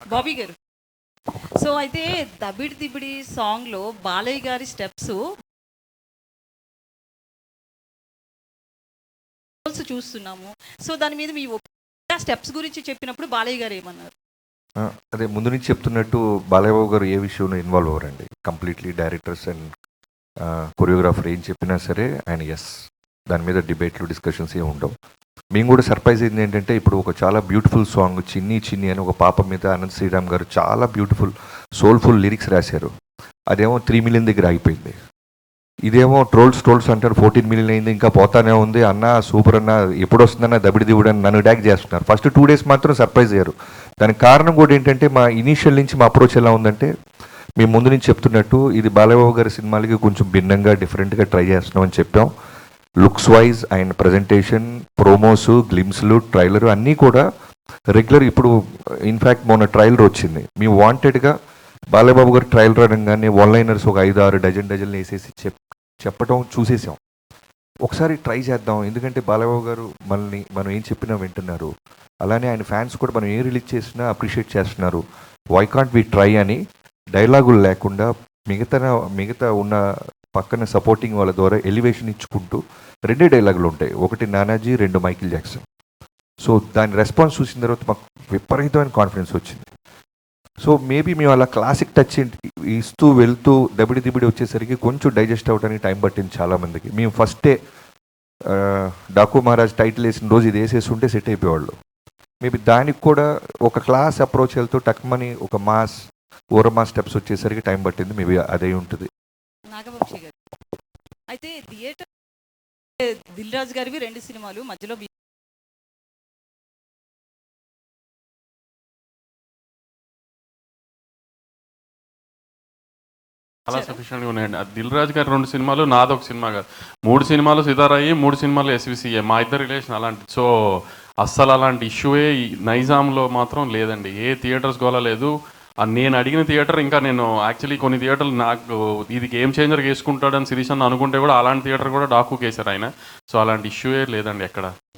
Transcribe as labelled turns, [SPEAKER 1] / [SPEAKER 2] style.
[SPEAKER 1] బాబీ గారు. సో అయితే 'దబిడి దిబిడి' సాంగ్‌లో బాలయ్య గారి స్టెప్స్ చూస్తున్నాము. సో దాని మీద మీ స్టెప్స్ గురించి చెప్పినప్పుడు బాలయ్య గారు ఏమన్నారు?
[SPEAKER 2] అదే ముందు నుంచి చెప్తున్నట్టు బాలయ్యబాబు గారు ఏ విషయంలో involve అవ్వరండి. Completely directors and choreographer ఏం చెప్పినా సరే ఆయన దాని మీద డిబేట్లు డిస్కషన్స్ ఏమి ఉండవు. మేము కూడా సర్ప్రైజ్ అయింది ఏంటంటే, ఇప్పుడు ఒక చాలా బ్యూటిఫుల్ సాంగ్ 'చిన్ని చిన్ని' అని ఒక పాప మీద అనంత్ శ్రీరామ్ గారు చాలా బ్యూటిఫుల్ సోల్ఫుల్ లిరిక్స్ రాశారు. అదేమో 3 మిలియన్ దగ్గర ఆగిపోయింది. ఇదేమో ట్రోల్స్ అంటారు 14 మిలియన్ అయింది, ఇంకా పోతానే ఉంది, అన్న సూపర్ అన్న, ఎప్పుడు వస్తుందన్న దబిడి దివుడు అని నన్ను ట్యాగ్ చేస్తున్నారు. ఫస్ట్ 2 డేస్ మాత్రం సర్ప్రైజ్ అయ్యారు. దానికి కారణం కూడా ఏంటంటే, మా ఇనీషియల్ నుంచి మా అప్రోచ్ ఎలా ఉందంటే, మేము ముందు నుంచి చెప్తున్నట్టు ఇది బాలయ్యబాబు గారి సినిమాలకి కొంచెం భిన్నంగా డిఫరెంట్గా ట్రై చేస్తున్నామని చెప్పాం. Looks wise and presentation, promos, గ్లిమ్స్లు, ట్రైలర్ అన్నీ కూడా రెగ్యులర్. ఇప్పుడు ఇన్ఫ్యాక్ట్ మొన్న ట్రైలర్ వచ్చింది. మేము వాంటెడ్గా బాలయ్యబాబు గారు ట్రైలర్ అనగానే లైనర్స్ ఒక 5-6 డజన్లు వేసేసి చెప్పడం చూసేసాం. ఒకసారి ట్రై చేద్దాం, ఎందుకంటే బాలయ్యబాబు గారు మనం ఏం చెప్పినా వింటున్నారు, అలానే ఆయన ఫ్యాన్స్ కూడా మనం ఏం రిలీజ్ చేసినా అప్రిషియేట్ చేస్తున్నారు. వై కాంట్ వి ట్రై అని డైలాగులు లేకుండా మిగతా ఉన్న పక్కన సపోర్టింగ్ వాళ్ళ ద్వారా ఎలివేషన్ ఇచ్చుకుంటూ 2 డైలాగులు ఉంటాయి. ఒకటి నానాజీ, 2 మైకిల్ జాక్సన్. సో దాని రెస్పాన్స్ చూసిన తర్వాత మాకు విపరీతమైన కాన్ఫిడెన్స్ వచ్చింది. సో మేబీ మేము అలా క్లాసిక్ టచ్ ఇస్తూ వెళ్తూ దబిడి దిబిడి వచ్చేసరికి కొంచెం డైజెస్ట్ అవ్వడానికి టైం పట్టింది చాలామందికి. మేము ఫస్టే డాకు మహారాజ్ టైటిల్ వేసిన రోజు ఇది వేసేసి ఉంటే సెట్ అయిపోయేవాళ్ళు. మేబీ దానికి కూడా ఒక క్లాస్ అప్రోచ్ వెళ్తూ టక్మని ఒక ఓరమా స్టెప్స్ వచ్చేసరికి టైం పట్టింది. మేబీ అదే ఉంటుంది.
[SPEAKER 1] నాగవంశీ గారు, అయితే థియేటర్ దిల్ రాజు గారివి 2 సినిమాలు మధ్యలో
[SPEAKER 3] చాలా సఫిషియెంట్గా ఉన్నాయండి. దిల్ రాజు గారి 2 సినిమాలు, నాదొక సినిమా కాదు, 3 సినిమాలు సితారాయి, 3 సినిమాలు ఎస్విసిఏ. మా ఇద్దరు రిలేషన్ అలాంటి. సో అస్సలు అలాంటి ఇష్యూయే నైజాంలో మాత్రం లేదండి. ఏ థియేటర్స్ గోలా లేదు. నేను అడిగిన థియేటర్, ఇంకా నేను యాక్చువల్లీ కొన్ని థియేటర్లు నాకు ఇది గేమ్ చేంజర్ వేసుకుంటాడని సిరీస్ అని అనుకుంటే కూడా అలాంటి థియేటర్ కూడా డాకు కేసారు ఆయన. సో అలాంటి ఇష్యూయే లేదండి ఎక్కడ.